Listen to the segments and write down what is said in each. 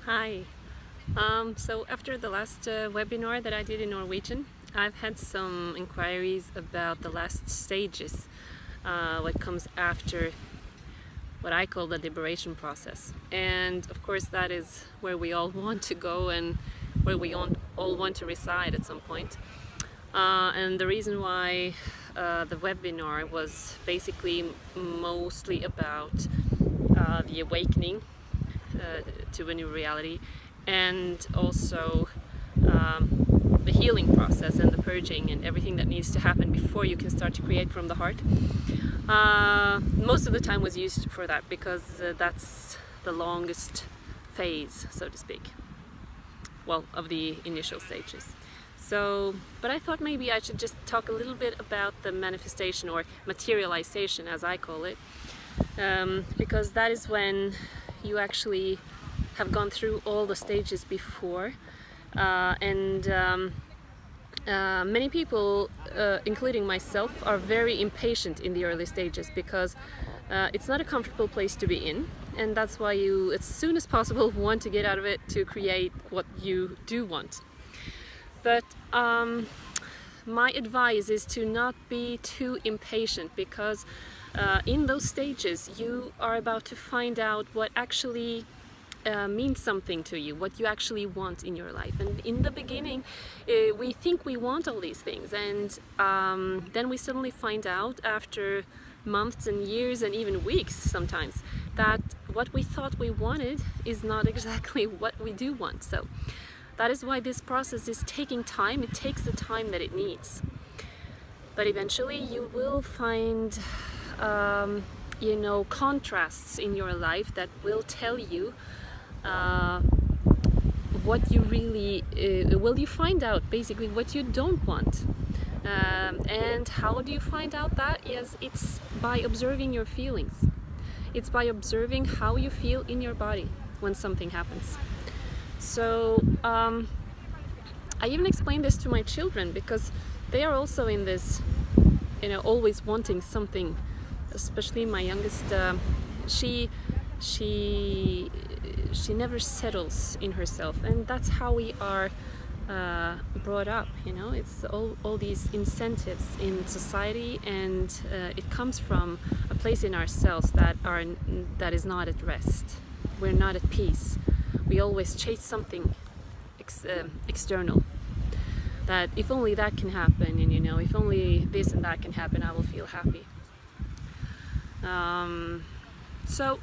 Hi. So after the last webinar that I did in Norwegian, I've had some inquiries about the last stages, what comes after what I call the liberation process. And of course that is where we all want to go and where we all want to reside at some point. And the reason why the webinar was basically mostly about the awakening to a new reality, and also the healing process and the purging and everything that needs to happen before you can start to create from the heart. Most of the time was used for that because that's the longest phase, so to speak, well, of the initial stages. So, but I thought maybe I should just talk a little bit about the manifestation, or materialization as I call it, because that is when you actually have gone through all the stages before, and many people, including myself, are very impatient in the early stages because it's not a comfortable place to be in, and that's why you, as soon as possible, want to get out of it to create what you do want. But my advice is to not be too impatient, because in those stages you are about to find out what actually means something to you, what you actually want in your life. And in the beginning we think we want all these things, and then we suddenly find out after months and years and even weeks sometimes that what we thought we wanted is not exactly what we do want. So that is why this process is taking time. It takes the time that it needs. But eventually you will find contrasts in your life that will tell you what you really you find out basically what you don't want. And how do you find out that? Yes, it's by observing your feelings. It's by observing how you feel in your body when something happens. So I even explain this to my children, because they are also in this, always wanting something. Especially my youngest, she never settles in herself, and that's how we are brought up. It's all these incentives in society, and it comes from a place in ourselves that is not at rest. We're not at peace. We always chase something external, that if only that can happen, and if only this and that can happen, I will feel happy. So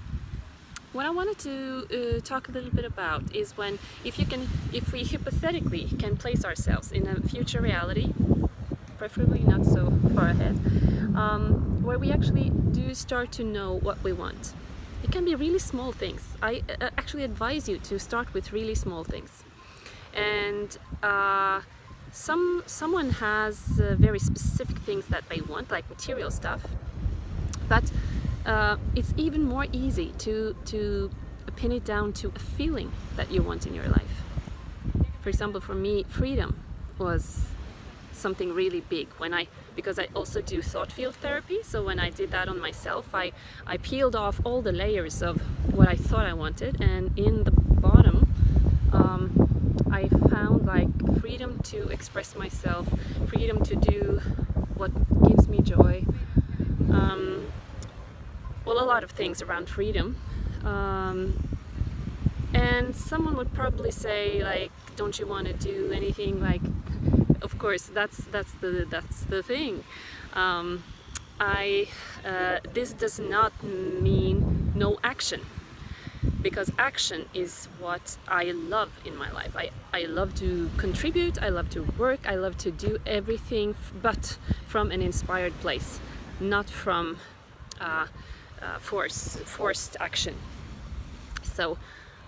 what I wanted to talk a little bit about is if we hypothetically can place ourselves in a future reality, preferably not so far ahead, where we actually do start to know what we want. It can be really small things. I actually advise you to start with really small things. And someone has very specific things that they want, like material stuff. But it's even more easy to pin it down to a feeling that you want in your life. For example, for me, freedom was something really big because I also do thought field therapy. So when I did that on myself, I peeled off all the layers of what I thought I wanted, and in the bottom I found freedom to express myself, freedom to do what gives me joy. A lot of things around freedom. And someone would probably say, don't you want to do anything? Of course, that's the thing. This does not mean no action, because action is what I love in my life. I love to contribute, I love to work, I love to do everything, but from an inspired place, not from forced action. So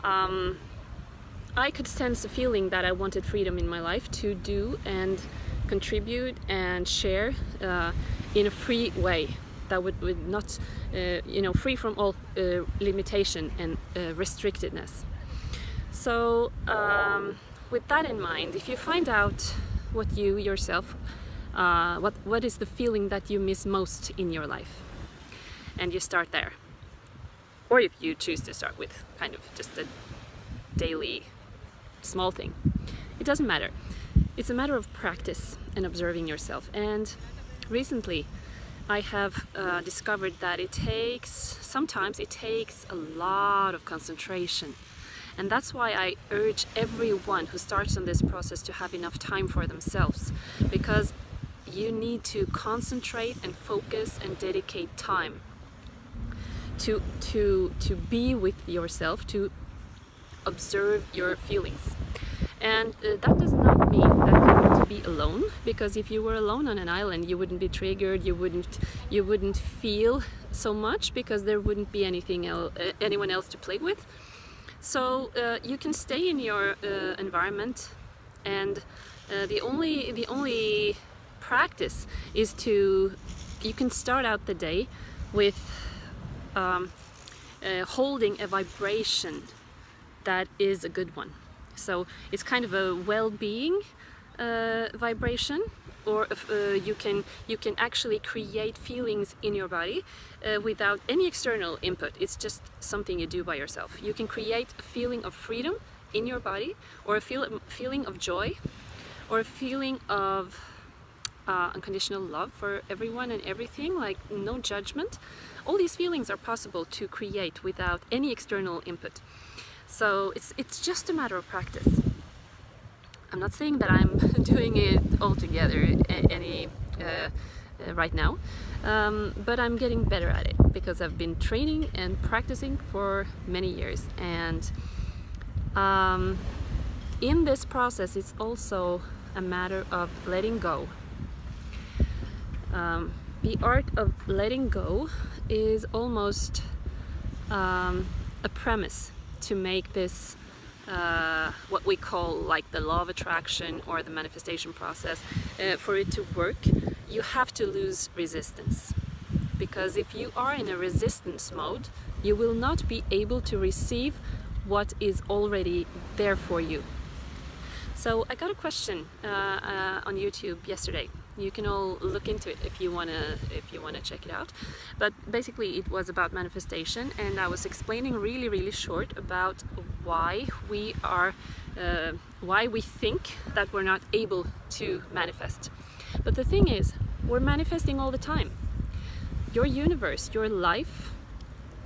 I could sense a feeling that I wanted freedom in my life to do and contribute and share in a free way that would not, free from all limitation and restrictedness. So with that in mind, if you find out what you yourself, what is the feeling that you miss most in your life, and you start there, or if you choose to start with kind of just a daily small thing. It doesn't matter. It's a matter of practice and observing yourself. And recently I have discovered that sometimes it takes a lot of concentration. And that's why I urge everyone who starts on this process to have enough time for themselves, because you need to concentrate and focus and dedicate time to be with yourself, to observe your feelings. And that does not mean that you need to be alone, because if you were alone on an island, you wouldn't be triggered, you wouldn't feel so much, because there wouldn't be anyone else to play with. So you can stay in your environment, and the only practice is you can start out the day with holding a vibration that is a good one. So it's kind of a well-being vibration, or you can actually create feelings in your body without any external input. It's just something you do by yourself. You can create a feeling of freedom in your body, or a feeling of joy, or a feeling of unconditional love for everyone and everything, like no judgment. All these feelings are possible to create without any external input. So it's just a matter of practice. I'm not saying that I'm doing it all together right now, but I'm getting better at it because I've been training and practicing for many years. And in this process, it's also a matter of letting go. The art of letting go is almost a premise to make this what we call like the law of attraction or the manifestation process. For it to work, you have to lose resistance, because if you are in a resistance mode, you will not be able to receive what is already there for you. So I got a question on YouTube yesterday. You can all look into it if you wanna check it out. But basically, it was about manifestation, and I was explaining really short about why we think that we're not able to manifest. But the thing is, we're manifesting all the time. Your universe, your life,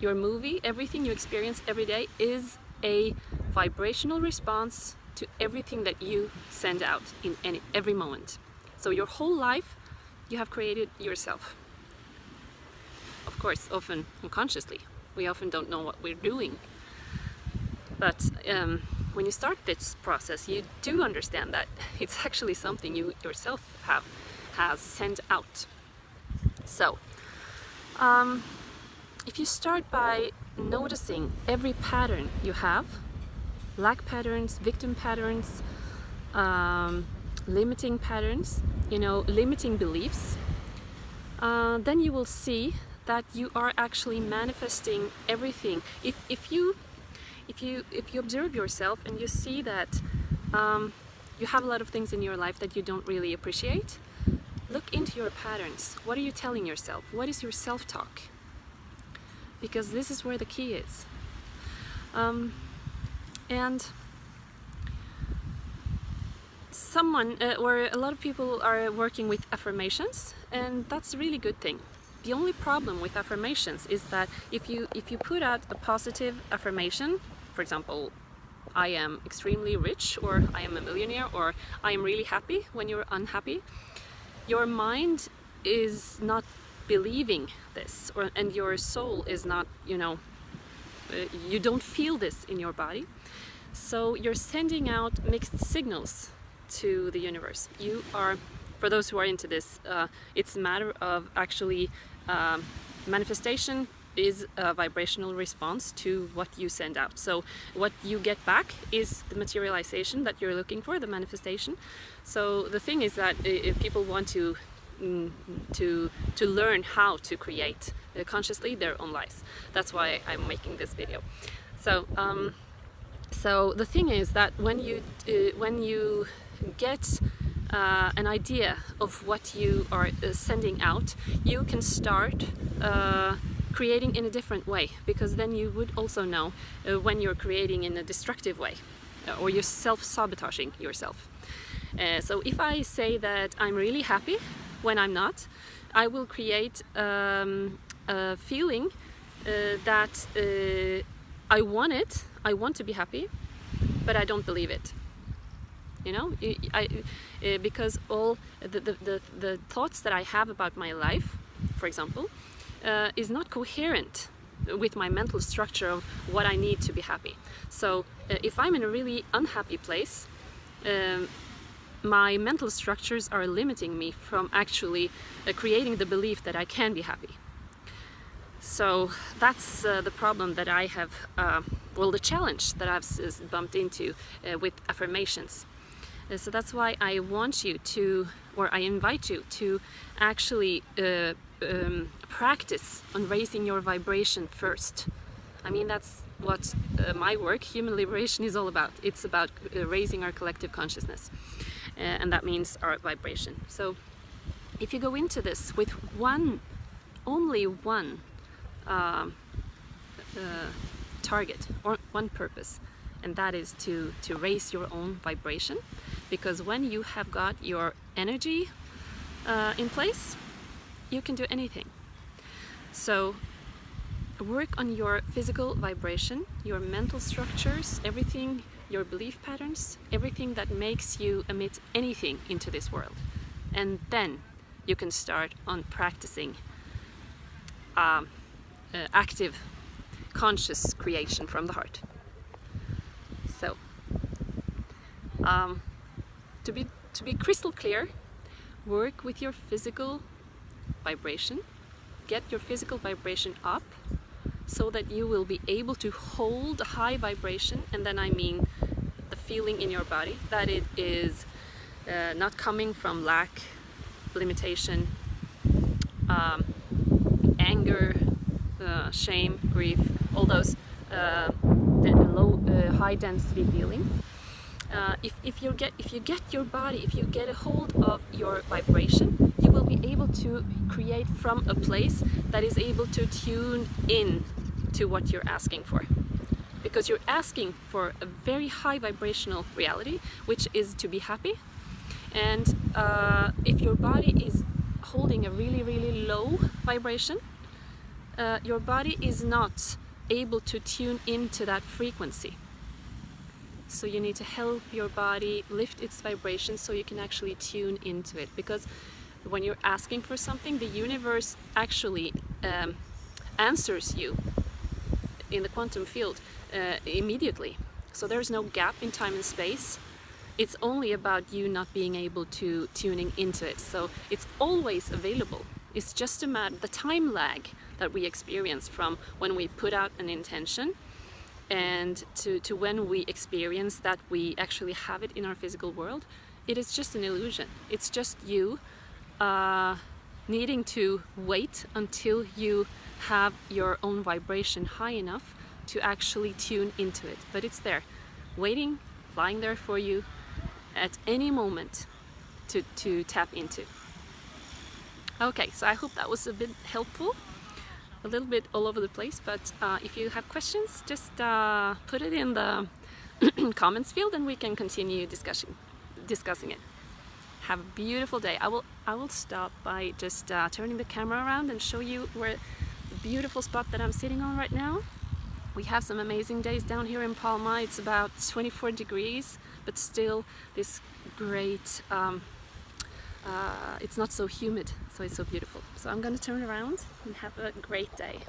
your movie, everything you experience every day is a vibrational response to everything that you send out in every moment. So your whole life, you have created yourself. Of course, often unconsciously. We often don't know what we're doing. But when you start this process, you do understand that it's actually something you yourself has sent out. So, if you start by noticing every pattern you have, lack patterns, victim patterns, limiting patterns, limiting beliefs, then you will see that you are actually manifesting everything. If you observe yourself and you see that you have a lot of things in your life that you don't really appreciate, look into your patterns. What are you telling yourself? What is your self-talk? Because this is where the key is. And a lot of people are working with affirmations, and that's a really good thing. The only problem with affirmations is that if you put out a positive affirmation, for example, I am extremely rich, or I am a millionaire, or I am really happy, when you're unhappy, your mind is not believing this, and your soul is not, you don't feel this in your body. So you're sending out mixed signals to the universe. You are, for those who are into this, it's a matter of actually manifestation is a vibrational response to what you send out. So what you get back is the materialization that you're looking for, the manifestation. So the thing is that if people want to learn how to create consciously their own lives, that's why I'm making this video. So the thing is that when you get an idea of what you are sending out, you can start creating in a different way, because then you would also know when you're creating in a destructive way or you're self-sabotaging yourself. So if I say that I'm really happy when I'm not, I will create a feeling that I want to be happy, but I don't believe it. You know, because all the thoughts that I have about my life, for example, is not coherent with my mental structure of what I need to be happy. So if I'm in a really unhappy place, my mental structures are limiting me from actually creating the belief that I can be happy. So that's the problem that I have, well, the challenge that I've bumped into with affirmations. So that's why I want you to, or I invite you to actually practice on raising your vibration first. I mean, that's what my work, human liberation, is all about. It's about raising our collective consciousness, and that means our vibration. So if you go into this with only one target or one purpose, and that is to raise your own vibration, because when you have got your energy in place, you can do anything. So work on your physical vibration, your mental structures, everything, your belief patterns, everything that makes you emit anything into this world. And then you can start on practicing active, conscious creation from the heart. So, to be crystal clear, work with your physical vibration, get your physical vibration up, so that you will be able to hold a high vibration, and then I mean the feeling in your body that it is not coming from lack, limitation, anger, shame, grief, all those low, high density feelings. If you get your body, if you get a hold of your vibration, you will be able to create from a place that is able to tune in to what you're asking for. Because you're asking for a very high vibrational reality, which is to be happy. And if your body is holding a really, really low vibration, your body is not able to tune into that frequency. So you need to help your body lift its vibration so you can actually tune into it. Because when you're asking for something, the universe actually answers you in the quantum field immediately. So there's no gap in time and space. It's only about you not being able to tuning into it. So it's always available. It's just a matter, the time lag that we experience from when we put out an intention and to when we experience that we actually have it in our physical world. It is just an illusion. It's just you needing to wait until you have your own vibration high enough to actually tune into it. But it's there, waiting, lying there for you at any moment to tap into. Okay, so I hope that was a bit helpful. A little bit all over the place, but if you have questions, just put it in the comments field and we can continue discussing it. Have a beautiful day. I will stop by just turning the camera around and show you where the beautiful spot that I'm sitting on right now. We have some amazing days down here in Palma. It's about 24 degrees, but still this great, it's not so humid, so it's so beautiful. So I'm gonna turn around and have a great day.